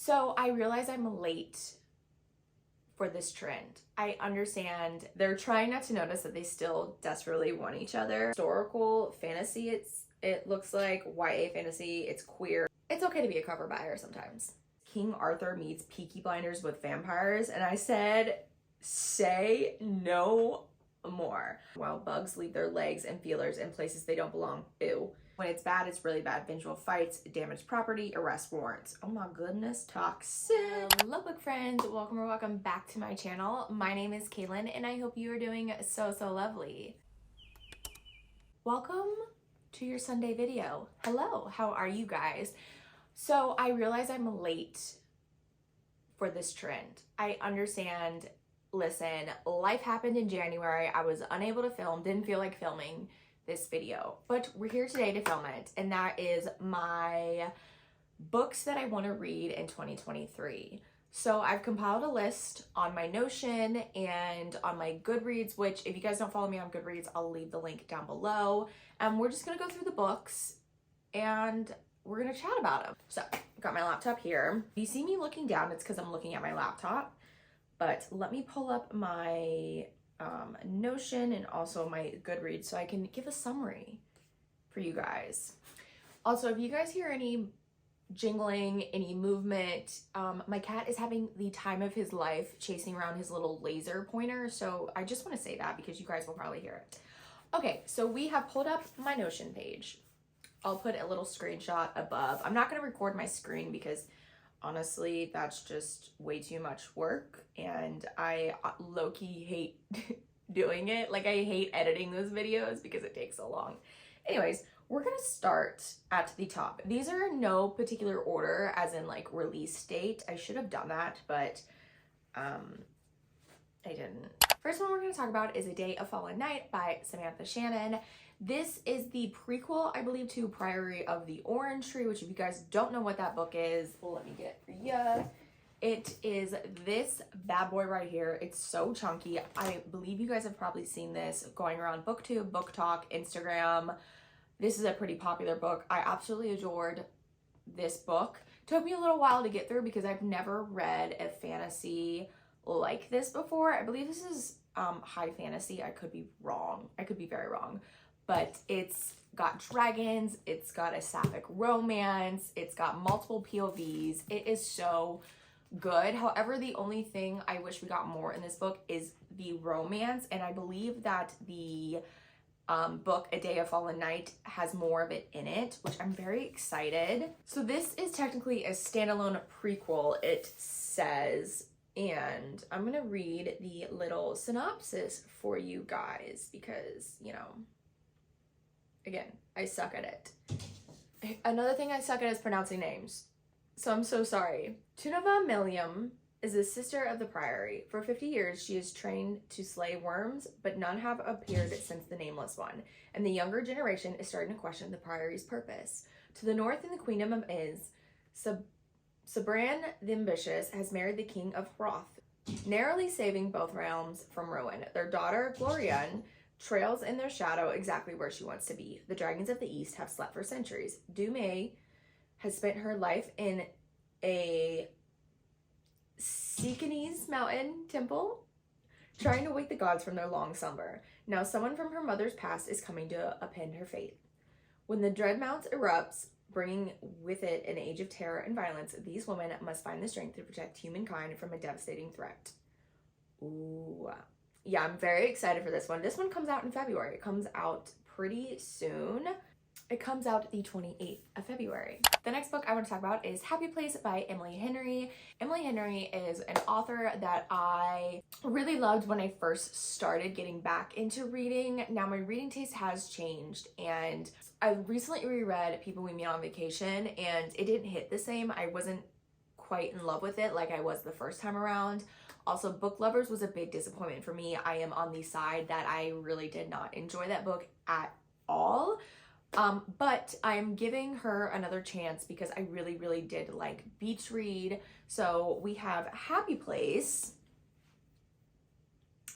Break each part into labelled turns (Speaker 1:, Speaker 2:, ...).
Speaker 1: So I realize I'm late for this trend. I understand they're trying not to notice that they still desperately want each other. Historical fantasy, it looks like YA fantasy, it's queer. It's okay to be a cover buyer sometimes. King Arthur meets Peaky Blinders with vampires, and I said, say no more. While bugs leave their legs and feelers in places they don't belong. Ew. When it's bad, it's really bad. Vengeful fights, damaged property, arrest warrants. Oh my goodness, toxic. Hello book friends, welcome or welcome back to my channel. My name is Kaylin and I hope you are doing so lovely. Welcome to your Sunday video. Hello, how are you guys? So I realize I'm late for this trend. I understand, listen, life happened in January. I was unable to film, didn't feel like filming this video, but we're here today to film it, and that is my books that I want to read in 2023. So I've compiled a list on my Notion and on my Goodreads, which if you guys don't follow me on Goodreads, I'll leave the link down below, and we're just gonna go through the books and we're gonna chat about them. So I've got my laptop here. If you see me looking down, it's because I'm looking at my laptop, but let me pull up my Notion and also my Goodreads so I can give a summary for you guys. Also, if you guys hear any jingling, any movement, my cat is having the time of his life chasing around his little laser pointer, so I just want to say that because you guys will probably hear it. Okay, so we have pulled up my Notion page. I'll put a little screenshot above. I'm not going to record my screen because honestly, that's just way too much work, and I low-key hate doing it. Like, I hate editing those videos because it takes so long. Anyways, we're gonna start at the top. These are in no particular order, as in like release date. I should have done that, but I didn't. First one we're gonna talk about is A Day of Fallen Night by Samantha Shannon. This is the prequel, I believe, to Priory of the Orange Tree, which if you guys don't know what that book is, well, let me get it for you. It is this bad boy right here. It's so chunky. I believe you guys have probably seen this going around booktube, book talk, Instagram. This is a pretty popular book. I absolutely adored this book. Took me a little while to get through because I've never read a fantasy like this before. I believe this is high fantasy. I could be wrong. I could be very wrong. But it's got dragons, it's got a sapphic romance, it's got multiple POVs. It is so good. However, the only thing I wish we got more in this book is the romance, and I believe that the book A Day of Fallen Night has more of it in it, which I'm very excited. So this is technically a standalone prequel, it says, and I'm gonna read the little synopsis for you guys because, you know, again, I suck at it. Another thing I suck at is pronouncing names, so I'm so sorry. Tunava Milliam is the sister of the Priory. For 50 years, she is trained to slay worms, but none have appeared since the Nameless One, and the younger generation is starting to question the Priory's purpose. To the north in the Queendom of Iz, Sabran the Ambitious has married the King of Hroth, narrowly saving both realms from ruin. Their daughter, Glorian, trails in their shadow exactly where she wants to be. The dragons of the east have slept for centuries. Dumay has spent her life in a Sekanese mountain temple, trying to wake the gods from their long slumber. Now someone from her mother's past is coming to upend her fate. When the Dreadmount erupts, bringing with it an age of terror and violence, these women must find the strength to protect humankind from a devastating threat. Ooh. Yeah, I'm very excited for this one. This one comes out in February. It comes out pretty soon. It comes out the 28th of February. The next book I want to talk about is Happy Place by Emily Henry. Emily Henry is an author that I really loved when I first started getting back into reading. Now my reading taste has changed, and I recently reread People We Meet on Vacation, and it didn't hit the same. I wasn't quite in love with it like I was the first time around. Also, Book Lovers was a big disappointment for me. I am on the side that I really did not enjoy that book at all. But I'm giving her another chance because I really did like beach read. So we have Happy Place,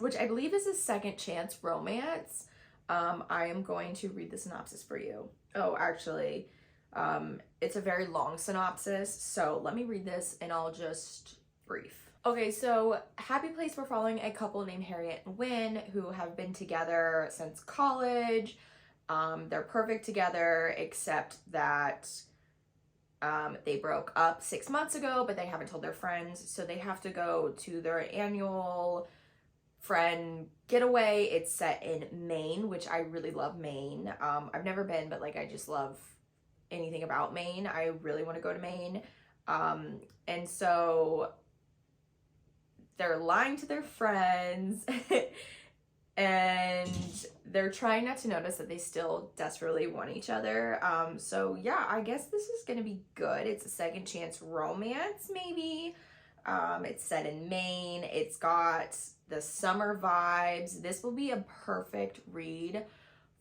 Speaker 1: which I believe is a second chance romance. I am going to read the synopsis for you. Oh, actually, It's a very long synopsis, so let me read this and I'll just brief. Okay, so happy place, we're following a couple named Harriet and Wynn who have been together since college. They're perfect together, except that they broke up 6 months ago, but they haven't told their friends, so they have to go to their annual friend getaway. It's set in Maine, which I really love Maine. I've never been, but like I just love anything about Maine. I really want to go to Maine. And so they're lying to their friends and they're trying not to notice that they still desperately want each other. So yeah, I guess this is gonna be good. It's a second chance romance, maybe. It's set in Maine. It's got the summer vibes. This will be a perfect read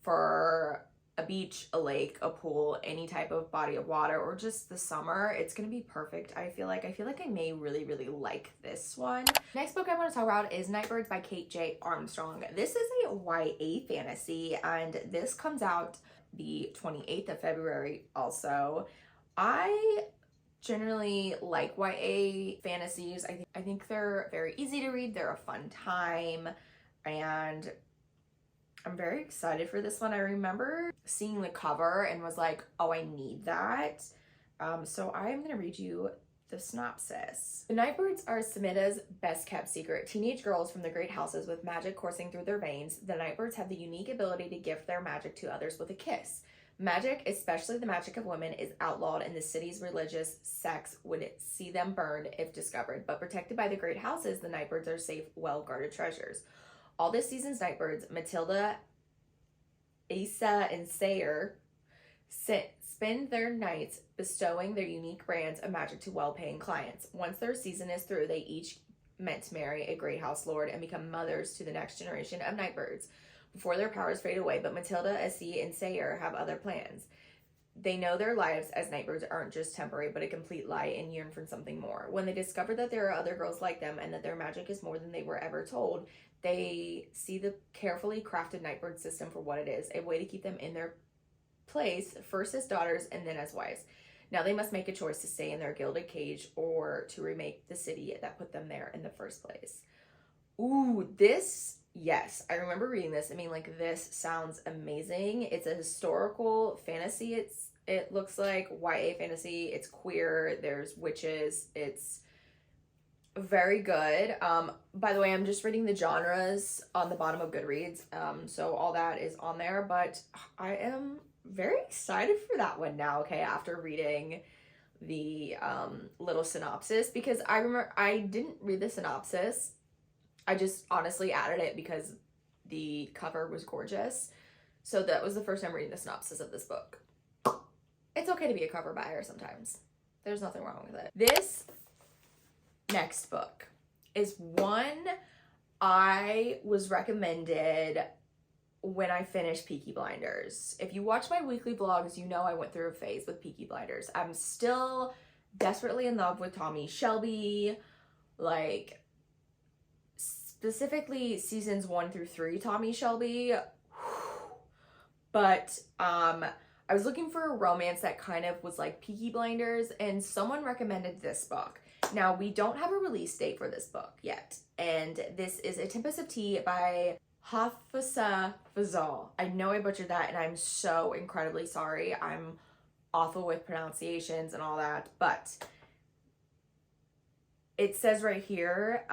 Speaker 1: for a beach, a lake, a pool, any type of body of water, or just the summer. It's gonna be perfect. I feel like I may really, really like this one. Next book I want to talk about is Nightbirds by Kate J. Armstrong. This is a YA fantasy, and this comes out the 28th of February also. I generally like YA fantasies. I think they're very easy to read. They're a fun time, and I'm very excited for this one. I remember seeing the cover and was like, oh, I need that. So I'm going to read you the synopsis. The Nightbirds are Samida's best kept secret. Teenage girls from the great houses with magic coursing through their veins, the Nightbirds have the unique ability to gift their magic to others with a kiss. Magic, especially the magic of women, is outlawed, and the city's religious sects would see them burned if discovered. But protected by the great houses, the Nightbirds are safe, well-guarded treasures. All this season's Nightbirds, Matilda, Asa, and Sayer, spend their nights bestowing their unique brands of magic to well-paying clients. Once their season is through, they each meant to marry a great house lord and become mothers to the next generation of Nightbirds before their powers fade away. But Matilda, Asa, and Sayer have other plans. They know their lives as Nightbirds aren't just temporary, but a complete lie, and yearn for something more. When they discover that there are other girls like them and that their magic is more than they were ever told, they see the carefully crafted Nightbird system for what it is, a way to keep them in their place, first as daughters and then as wives. Now they must make a choice to stay in their gilded cage or to remake the city that put them there in the first place. Ooh, this, yes, I remember reading this. I mean, like, this sounds amazing. It's a historical fantasy. It looks like YA fantasy. It's queer. There's witches. It's very good. By the way, I'm just reading the genres on the bottom of Goodreads. So all that is on there, but I am very excited for that one now, okay, after reading the little synopsis, because I remember I didn't read the synopsis. I just honestly added it because the cover was gorgeous. So that was the first time reading the synopsis of this book. It's okay to be a cover buyer sometimes. There's nothing wrong with it. This next book is one I was recommended when I finished Peaky Blinders. If you watch my weekly vlogs, you know I went through a phase with Peaky Blinders. I'm still desperately in love with Tommy Shelby, like specifically seasons 1 through 3 Tommy Shelby. But I was looking for a romance that kind of was like Peaky Blinders, and someone recommended this book. Now, we don't have a release date for this book yet, and this is A Tempest of Tea by Hafsa Fazal. I know I butchered that, and I'm so incredibly sorry. I'm awful with pronunciations and all that, but it says right here,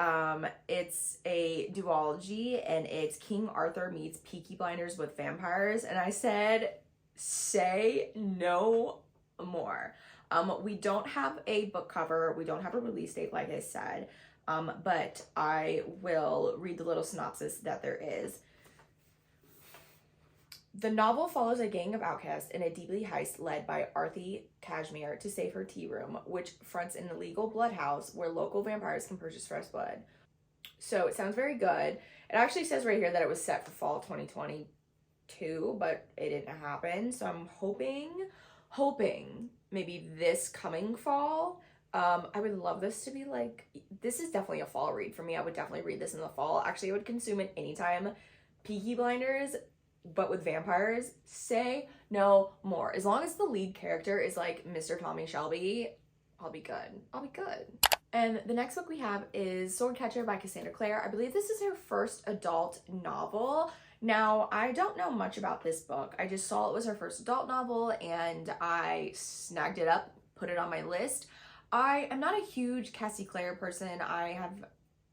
Speaker 1: it's a duology, and it's King Arthur meets Peaky Blinders with vampires, and I said, say no more. We don't have a book cover. We don't have a release date, like I said, but I will read the little synopsis that there is. The novel follows a gang of outcasts in a deeply heist led by Arthi Kashmir to save her tea room, which fronts an illegal blood house where local vampires can purchase fresh blood. So it sounds very good. It actually says right here that it was set for fall 2022, but it didn't happen. So I'm hoping maybe this coming fall. I would love this to be like, this is definitely a fall read for me. I would definitely read this in the fall. Actually, I would consume it anytime. Peaky Blinders but with vampires, say no more. As long as the lead character is like Mr. Tommy Shelby, I'll be good. I'll be good. And the next book we have is Swordcatcher by Cassandra Clare. I believe this is her first adult novel. Now, I don't know much about this book. I just saw it was her first adult novel and I snagged it up, put it on my list. I am not a huge Cassie Clare person. I have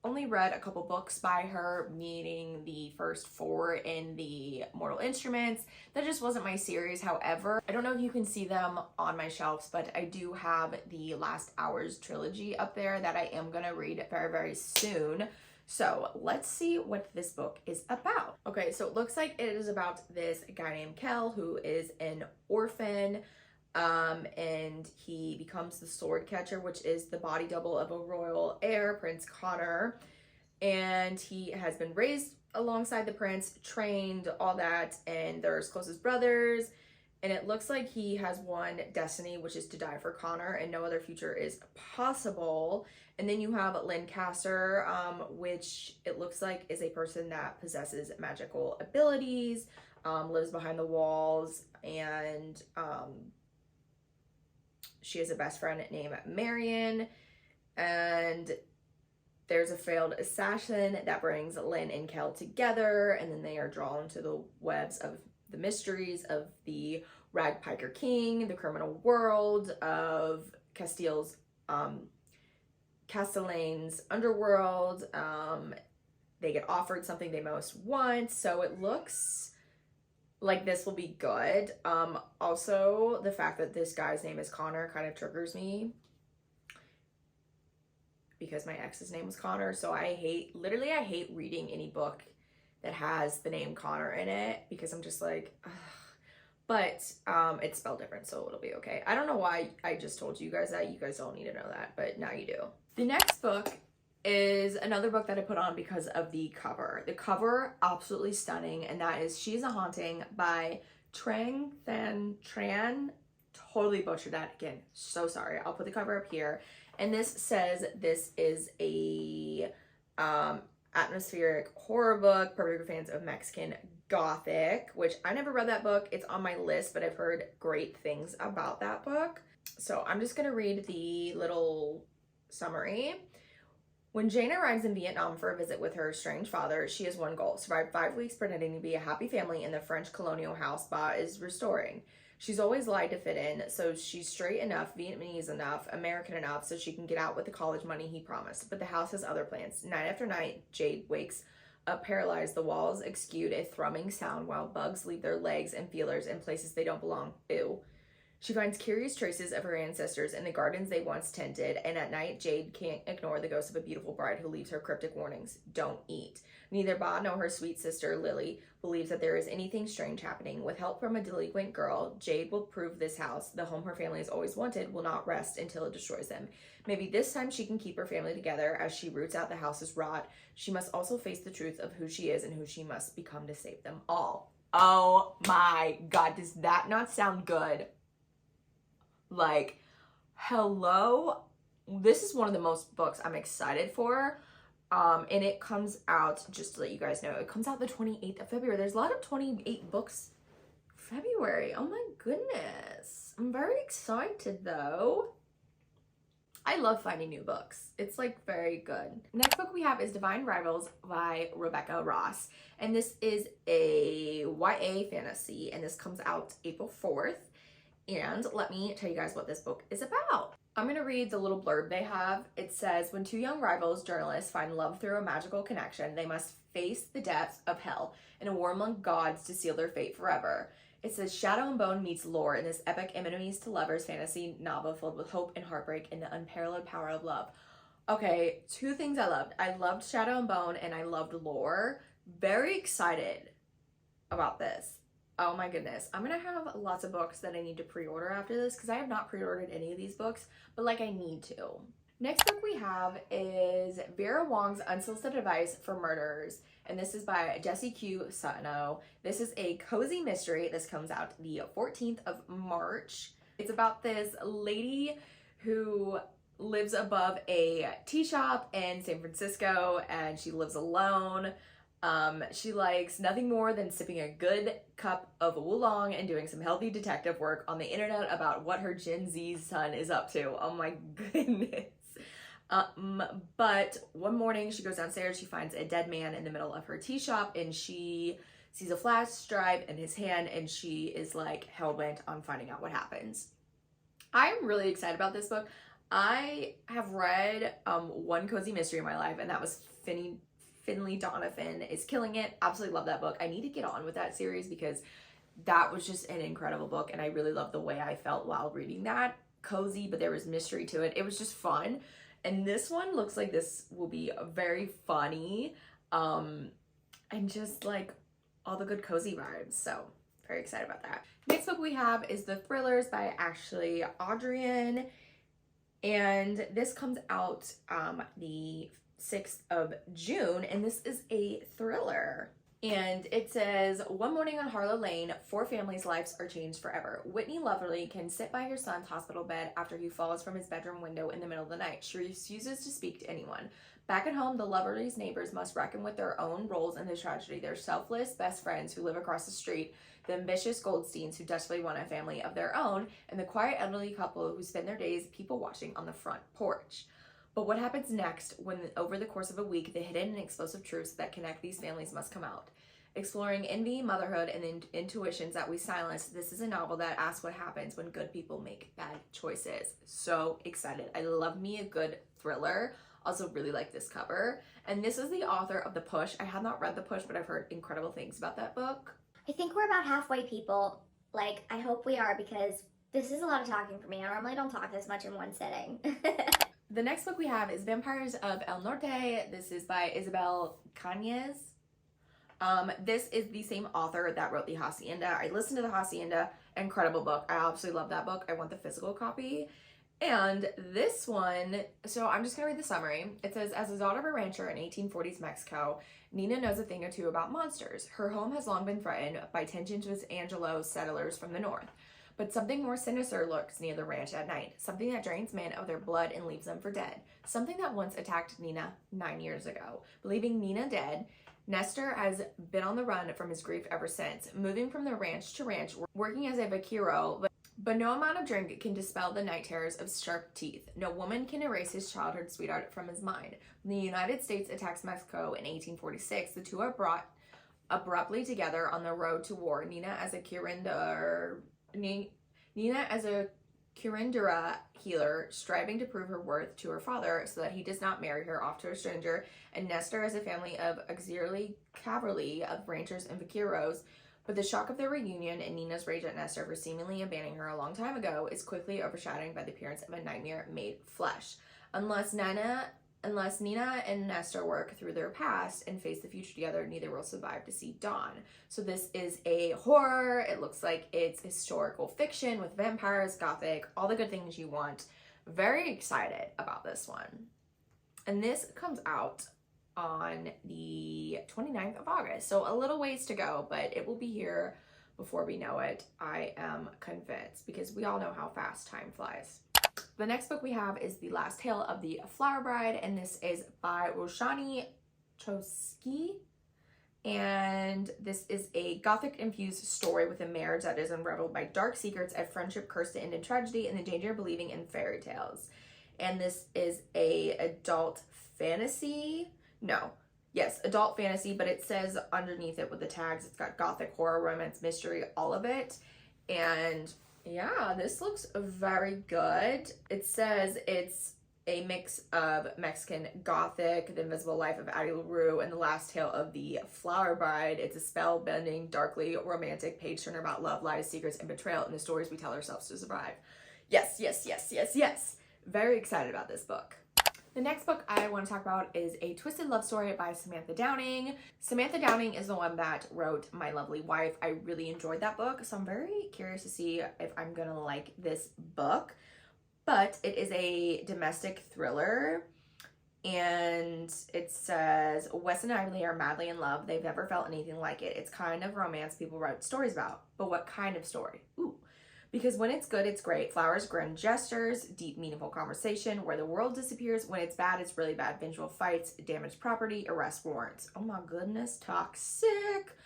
Speaker 1: only read a couple books by her, meaning the first 4 in the Mortal Instruments. That just wasn't my series. However, I don't know if you can see them on my shelves, but I do have the Last Hours trilogy up there that I am gonna read very, very soon. So let's see what this book is about. Okay, so it looks like it is about this guy named Kel who is an orphan, and he becomes the sword catcher, which is the body double of a royal heir, Prince Connor. And he has been raised alongside the prince, trained, all that, and they're his closest brothers. And it looks like he has one destiny, which is to die for Connor, and no other future is possible. And then you have Lancaster, which it looks like is a person that possesses magical abilities, lives behind the walls, and she has a best friend named Marion. And there's a failed assassin that brings Lynn and Kel together, and then they are drawn to the webs of the mysteries of the Ragpiker King, the criminal world of Castellane's underworld. They get offered something they most want, so it looks like this will be good. Also, the fact that this guy's name is Connor kind of triggers me because my ex's name was Connor, so I hate reading any book that has the name Connor in it because I'm just like, ugh. But it's spelled different, so it'll be okay. I don't know why I just told you guys that. You guys don't need to know that, but now you do. The next book is another book that I put on because of the cover. The cover, absolutely stunning, and that is She's a Haunting by Trang Than Tran. Totally butchered that again. So sorry. I'll put the cover up here. And this says this is a atmospheric horror book, perfect for fans of Mexican Gothic, which I never read that book. It's on my list, but I've heard great things about that book. So I'm just gonna read the little summary. When Jane arrives in Vietnam for a visit with her estranged father, she has one goal: survive 5 weeks pretending to be a happy family in the French colonial house Ba is restoring. She's always lied to fit in, so she's straight enough, Vietnamese enough, American enough, so she can get out with the college money he promised. But the house has other plans. Night after night, Jade wakes up paralyzed. The walls exude a thrumming sound while bugs leave their legs and feelers in places they don't belong. Ew. She finds curious traces of her ancestors in the gardens they once tended, and at night, Jade can't ignore the ghost of a beautiful bride who leaves her cryptic warnings. Don't eat. Neither Ba nor her sweet sister, Lily, believes that there is anything strange happening. With help from a delinquent girl, Jade will prove this house, the home her family has always wanted, will not rest until it destroys them. Maybe this time she can keep her family together as she roots out the house's rot. She must also face the truth of who she is and who she must become to save them all. Oh my God, does that not sound good? Like, hello? This is one of the most books I'm excited for. And it comes out, just to let you guys know, it comes out the 28th of February. There's a lot of 28 books February. Oh my goodness. I'm very excited though. I love finding new books. It's like very good. Next book we have is Divine Rivals by Rebecca Ross. And this is a YA fantasy, and this comes out April 4th. And let me tell you guys what this book is about. I'm going to read the little blurb they have. It says, when two young rivals journalists find love through a magical connection, they must face the depths of hell in a war among gods to seal their fate forever. It says, Shadow and Bone meets lore in this epic enemies to lovers fantasy novel filled with hope and heartbreak and the unparalleled power of love. Okay, 2 things I loved. I loved Shadow and Bone and I loved lore. Very excited about this. Oh my goodness. I'm gonna have lots of books that I need to pre-order after this because I have not pre-ordered any of these books, but like I need to. Next book we have is Vera Wong's Unsolicited Advice for Murderers, and this is by Jessie Q. Sutno. This is a cozy mystery. This comes out the 14th of March. It's about this lady who lives above a tea shop in San Francisco, and she lives alone. She likes nothing more than sipping a good cup of oolong and doing some healthy detective work on the internet about what her Gen Z son is up to. Oh my goodness. But one morning she goes downstairs, she finds a dead man in the middle of her tea shop, and she sees a flash drive in his hand, and she is like hell-bent on finding out what happens. I'm really excited about this book. I have read one cozy mystery in my life, and that was Finley Donovan is Killing It. Absolutely love that book. I need to get on with that series because that was just an incredible book, and I really love the way I felt while reading that. Cozy, but there was mystery to it. It was just fun. And this one looks like this will be very funny, and just like all the good cozy vibes. So very excited about that. Next book we have is The Thrillers by Ashley Adrian. And this comes out the 6th of June, and this is a thriller. And it says, one morning on Harlow Lane, 4 families' lives are changed forever. Whitney Loverly can sit by her son's hospital bed after he falls from his bedroom window in the middle of the night. She refuses to speak to anyone. Back at home, the Loverly's neighbors must reckon with their own roles in the tragedy. Their selfless best friends who live across the street, the ambitious Goldsteins who desperately want a family of their own, and the quiet elderly couple who spend their days people watching on the front porch. But what happens next when, over the course of a week, the hidden and explosive truths that connect these families must come out? Exploring envy, motherhood, and the intuitions that we silence, this is a novel that asks what happens when good people make bad choices. So excited. I love me a good thriller. Also really like this cover. And this is the author of The Push. I have not read The Push, but I've heard incredible things about that book.
Speaker 2: I think we're about halfway, people. Like, I hope we are, because this is a lot of talking for me. I normally don't talk this much in one sitting.
Speaker 1: The next book we have is Vampires of El Norte. This is by Isabelle Kanyes. This is the same author that wrote The Hacienda. I listened to The Hacienda. Incredible book. I absolutely love that book. I want the physical copy. And this one, so I'm just going to read the summary. It says, as a daughter of a rancher in 1840s Mexico, Nina knows a thing or two about monsters. Her home has long been threatened by tensions with Angelo settlers from the north. But something more sinister lurks near the ranch at night. Something that drains men of their blood and leaves them for dead. Something that once attacked Nina 9 years ago. Believing Nina dead, Nestor has been on the run from his grief ever since, moving from the ranch to ranch, working as a vaquero, but no amount of drink can dispel the night terrors of sharp teeth. No woman can erase his childhood sweetheart from his mind. When the United States attacks Mexico in 1846, the two are brought abruptly together on the road to war. Nina as a curandera healer, striving to prove her worth to her father so that he does not marry her off to a stranger, and Nestor as a family of auxiliary cavalry of ranchers and vaqueros. But the shock of their reunion and Nina's rage at Nestor for seemingly abandoning her a long time ago is quickly overshadowed by the appearance of a nightmare made flesh. Unless Nina and Nestor work through their past and face the future together, neither will survive to see dawn. So this is a horror. It looks like it's historical fiction with vampires, gothic, all the good things you want. Very excited about this one. And this comes out on the 29th of August. So a little ways to go, but it will be here before we know it. I am convinced, because we all know how fast time flies. The next book we have is The Last Tale of the Flower Bride, and this is by Roshani Chokshi. And this is a gothic-infused story with a marriage that is unraveled by dark secrets, a friendship cursed to end in tragedy, and the danger of believing in fairy tales. And this is a adult fantasy. Adult fantasy, but it says underneath it with the tags, it's got gothic, horror, romance, mystery, all of it. And yeah, this looks very good. It says it's a mix of Mexican gothic, The Invisible Life of Addie LaRue, and The Last Tale of the Flower Bride. It's a spell-bending, darkly romantic page-turner about love, lies, secrets, and betrayal in the stories we tell ourselves to survive. Yes, yes, yes, yes, yes. Very excited about this book. The next book I want to talk about is A Twisted Love Story by Samantha Downing. Samantha Downing is the one that wrote My Lovely Wife. I really enjoyed that book, so I'm very curious to see if I'm gonna like this book. But it is a domestic thriller, and it says, Wes and Emily are madly in love. They've never felt anything like it. It's kind of romance people write stories about. But what kind of story? Ooh. Because when it's good, it's great. Flowers, grand gestures, deep, meaningful conversation, where the world disappears. When it's bad, it's really bad. Vengeful fights, damaged property, arrest warrants. Oh my goodness, toxic.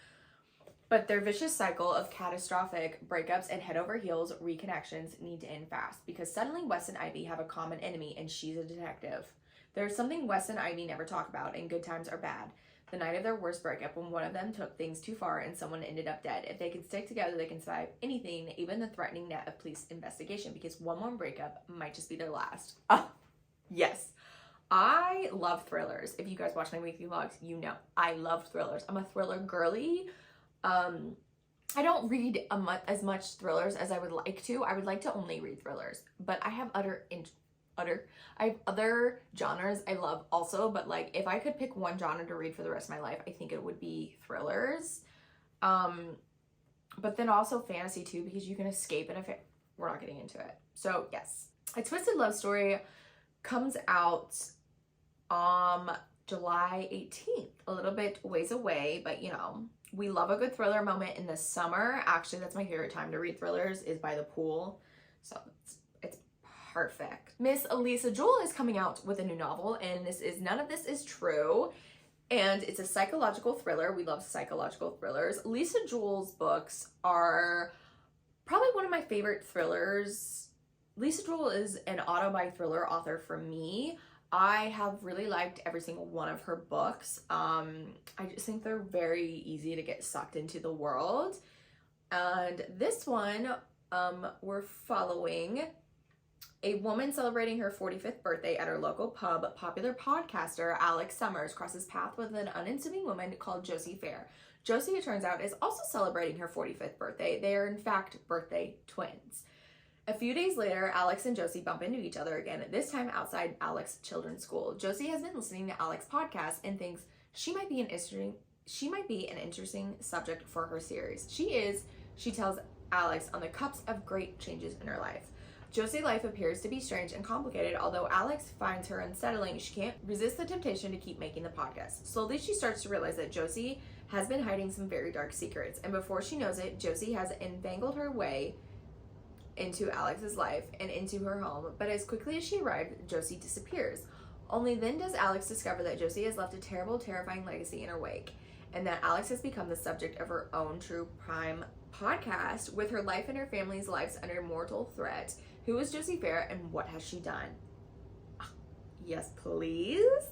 Speaker 1: But their vicious cycle of catastrophic breakups and head over heels reconnections need to end fast, because suddenly Wes and Ivy have a common enemy, and she's a detective. There's something Wes and Ivy never talk about, and good times are bad. The night of their worst breakup, when one of them took things too far and someone ended up dead. If they can stick together, they can survive anything, even the threatening net of police investigation, because one more breakup might just be their last. Oh, yes. I love thrillers. If you guys watch my weekly vlogs, you know I love thrillers. I'm a thriller girly. I don't read as much thrillers as I would like to. I would like to only read thrillers, but I have I have other genres I love also, but like if I could pick one genre to read for the rest of my life, I think it would be thrillers. But then also fantasy too, because you can escape in we're not getting into it. So yes, A Twisted Love Story comes out July 18th, a little bit ways away, but you know, we love a good thriller moment in the summer. Actually, that's my favorite time to read thrillers, is by the pool. So it's perfect. Miss Lisa Jewell is coming out with a new novel, and this is None of This Is True. And it's a psychological thriller. We love psychological thrillers. Lisa Jewell's books are probably one of my favorite thrillers. Lisa Jewell is an auto-buy thriller author for me. I have really liked every single one of her books. I just think they're very easy to get sucked into the world. And this one, we're following a woman celebrating her 45th birthday at her local pub. Popular podcaster Alex Summers crosses paths with an unassuming woman called Josie Fair. Josie, it turns out, is also celebrating her 45th birthday. They are, in fact, birthday twins. A few days later, Alex and Josie bump into each other again, this time outside Alex's children's school. Josie has been listening to Alex's podcast and thinks she might be an interesting subject for her series. She tells Alex, on the cusp of great changes in her life. Josie's life appears to be strange and complicated. Although Alex finds her unsettling, she can't resist the temptation to keep making the podcast. Slowly, she starts to realize that Josie has been hiding some very dark secrets, and before she knows it, Josie has entangled her way into Alex's life and into her home. But as quickly as she arrived, Josie disappears. Only then does Alex discover that Josie has left a terrible, terrifying legacy in her wake, and that Alex has become the subject of her own true crime podcast, with her life and her family's lives under mortal threat. Who is Josie Fair, and what has she done? Yes, please.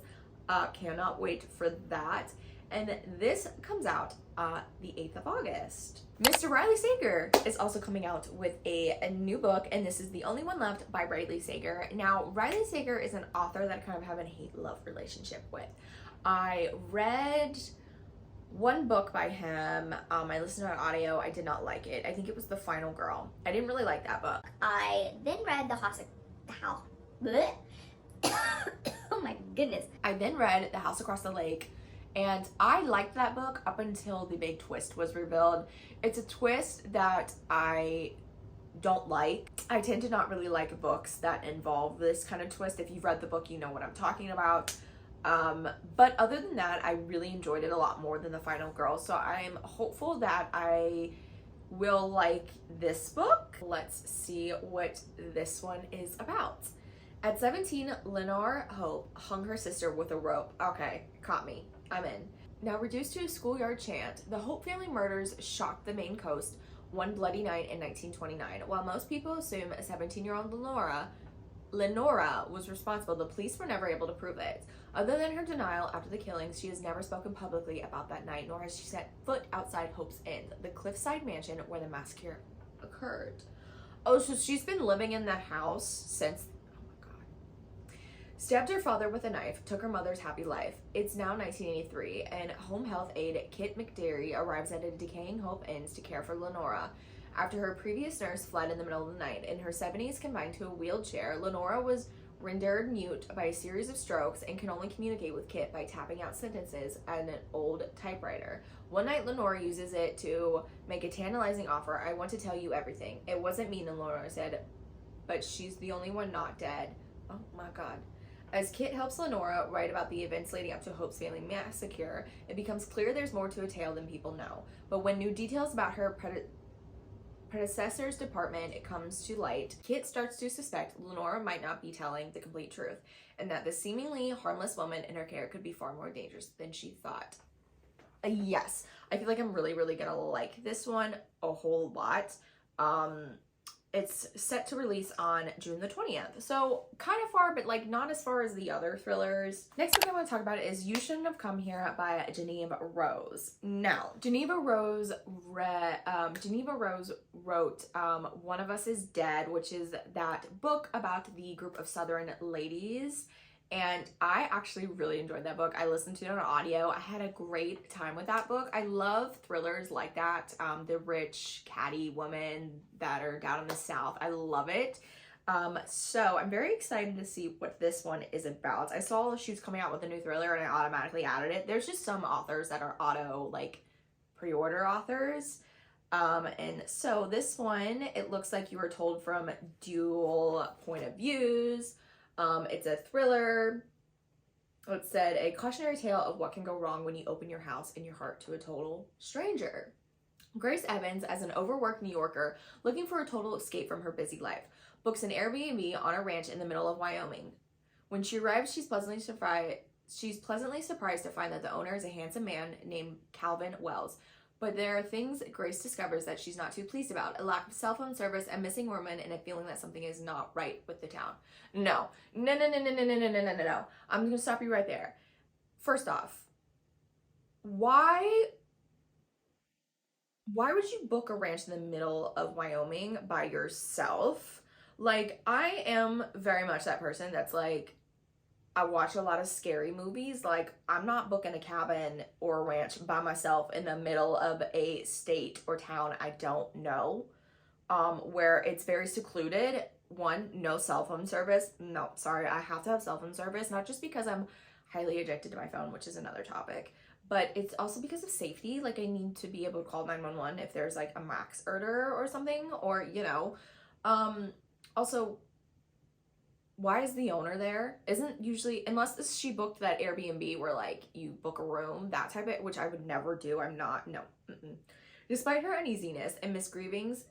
Speaker 1: Cannot wait for that. And this comes out the 8th of August. Mr. Riley Sager is also coming out with a new book, and this is The Only One Left by Riley Sager. Now, Riley Sager is an author that I kind of have a hate-love relationship with. I read one book by him. I listened to an audio. I did not like it. I think it was The Final Girl. I didn't really like that book.
Speaker 2: I then read oh my goodness.
Speaker 1: I then read The House Across the Lake, and I liked that book up until the big twist was revealed. It's a twist that I don't like. I tend to not really like books that involve this kind of twist. If you've read the book, you know what I'm talking about. But other than that, I really enjoyed it a lot more than The Final Girl. So I'm hopeful that I will like this book. Let's see what this one is about. At 17, Lenore Hope hung her sister with a rope. Okay, caught me. I'm in. Now reduced to a schoolyard chant, the Hope family murders shocked the Maine coast one bloody night in 1929. While most people assume a 17-year-old Lenora was responsible, the police were never able to prove it. Other than her denial after the killings, she has never spoken publicly about that night, nor has she set foot outside Hope's Inn, the cliffside mansion where the massacre occurred. Oh, so she's been living in the house since... Stabbed her father with a knife, took her mother's happy life. It's now 1983, and home health aide Kit McDerry arrives at a decaying Hope Inns to care for Lenora. After her previous nurse fled in the middle of the night, in her 70s confined to a wheelchair, Lenora was rendered mute by a series of strokes and can only communicate with Kit by tapping out sentences on an old typewriter. One night, Lenora uses it to make a tantalizing offer. "I want to tell you everything." "It wasn't me," Lenora said, "but she's the only one not dead." Oh my God. As Kit helps Lenora write about the events leading up to Hope's family massacre, it becomes clear there's more to a tale than people know. But when new details about her predecessor's department, it comes to light. Kit starts to suspect Lenora might not be telling the complete truth, and that the seemingly harmless woman in her care could be far more dangerous than she thought. Yes, I feel like I'm really, really gonna like this one a whole lot. It's set to release on June the 20th. So kind of far, but like not as far as the other thrillers. Next book I want to talk about is You Shouldn't Have Come Here by Geneva Rose. Now, Geneva Rose wrote One of Us is Dead, which is that book about the group of Southern ladies. And I actually really enjoyed that book. I listened to it on audio. I had a great time with that book. I love thrillers like that. The rich, catty woman that are down in the South. I love it. So I'm very excited to see what this one is about. I saw she was coming out with a new thriller and I automatically added it. There's just some authors that are auto, like, pre-order authors. And so this one, it looks like you were told from dual point of views. It's a thriller. It said a cautionary tale of what can go wrong when you open your house and your heart to a total stranger. Grace Evans, as an overworked New Yorker looking for a total escape from her busy life, books an Airbnb on a ranch in the middle of Wyoming. When she arrives, she's pleasantly surprised to find that the owner is a handsome man named Calvin Wells. But there are things Grace discovers that she's not too pleased about. A lack of cell phone service, a missing woman, and a feeling that something is not right with the town. No. I'm gonna stop you right there. First off, why would you book a ranch in the middle of Wyoming by yourself? Like, I am very much that person that's like, I watch a lot of scary movies. Like, I'm not booking a cabin or a ranch by myself in the middle of a state or town I don't know, where it's very secluded. One, no cell phone service. No, sorry, I have to have cell phone service, not just because I'm highly addicted to my phone, which is another topic, but it's also because of safety. Like, I need to be able to call 911 if there's like a max order or something, or, you know, also, why is the owner there? Isn't usually, unless she booked that Airbnb where like you book a room, that type of, which I would never do. I'm not, no. Despite her uneasiness and misgivings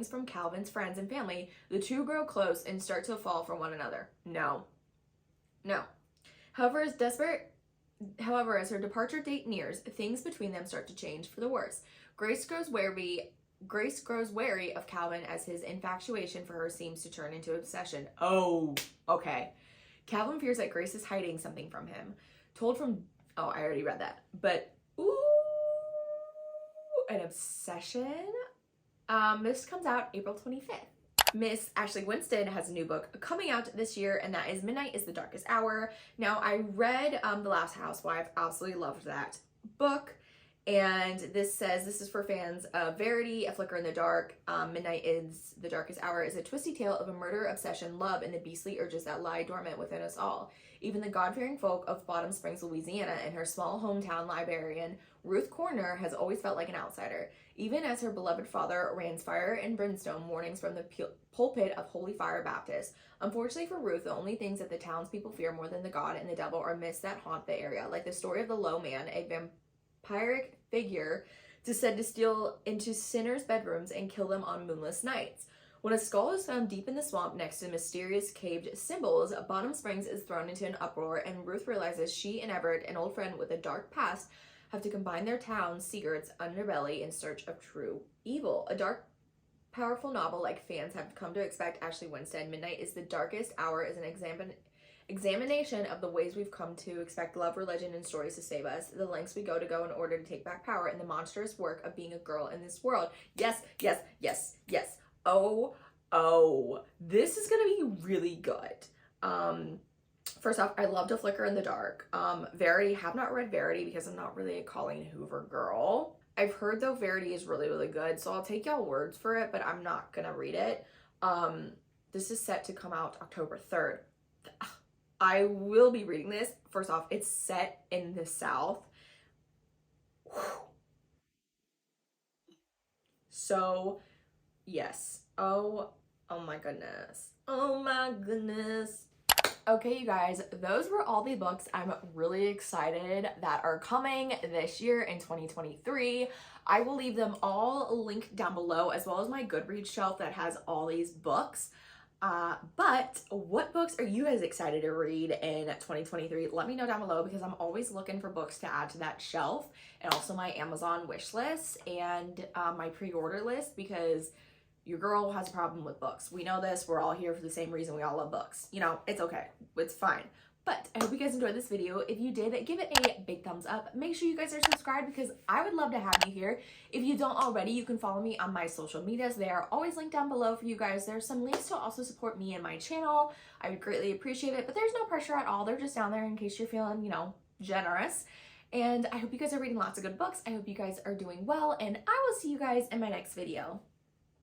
Speaker 1: from Calvin's friends and family, the two grow close and start to fall for one another. No. However, as her departure date nears, things between them start to change for the worse. Grace grows wary of Calvin as his infatuation for her seems to turn into obsession. Oh, okay. Calvin fears that Grace is hiding something from him. I already read that. But, ooh, an obsession? This comes out April 25th. Miss Ashley Winston has a new book coming out this year, and that is Midnight is the Darkest Hour. Now, I read The Last Housewife. Absolutely loved that book. And this says this is for fans of Verity, A Flicker in the Dark. Midnight is the Darkest Hour is a twisty tale of a murder, obsession, love, and the beastly urges that lie dormant within us all. Even the God-fearing folk of Bottom Springs, Louisiana, and her small hometown librarian, Ruth Corner, has always felt like an outsider. Even as her beloved father rains fire and brimstone warnings from the pulpit of Holy Fire Baptist. Unfortunately for Ruth, the only things that the townspeople fear more than the God and the devil are myths that haunt the area, like the story of the Low Man, a vampiric figure said to steal into sinners' bedrooms and kill them on moonless nights. When a skull is found deep in the swamp next to mysterious caved symbols, Bottom Springs is thrown into an uproar, and Ruth realizes she and Everett, an old friend with a dark past, have to combine their town's secrets, underbelly, in search of true evil. A dark, powerful novel like fans have come to expect. Ashley Winston, Midnight is the Darkest Hour is an examination of the ways we've come to expect love, religion, and stories to save us, the lengths we go in order to take back power, and the monstrous work of being a girl in this world. Yes. Oh, this is gonna be really good. First off, I loved A Flicker in the Dark. Verity, have not read Verity because I'm not really a Colleen Hoover girl. I've heard though Verity is really, really good, so I'll take y'all words for it, but I'm not gonna read it. This is set to come out October 3rd. I will be reading this. First off, it's set in the South. So, yes. Oh my goodness. Okay, you guys, those were all the books I'm really excited that are coming this year in 2023. I will leave them all linked down below, as well as my Goodreads shelf that has all these books. But what books are you guys excited to read in 2023? Let me know down below, because I'm always looking for books to add to that shelf, and also my Amazon wish list and my pre-order list, because your girl has a problem with books. We know this. We're all here for the same reason. We all love books. You know, it's okay. It's fine. But I hope you guys enjoyed this video. If you did, give it a big thumbs up. Make sure you guys are subscribed, because I would love to have you here. If you don't already, you can follow me on my social medias. They are always linked down below for you guys. There's some links to also support me and my channel. I would greatly appreciate it, but there's no pressure at all. They're just down there in case you're feeling, you know, generous. And I hope you guys are reading lots of good books. I hope you guys are doing well, and I will see you guys in my next video.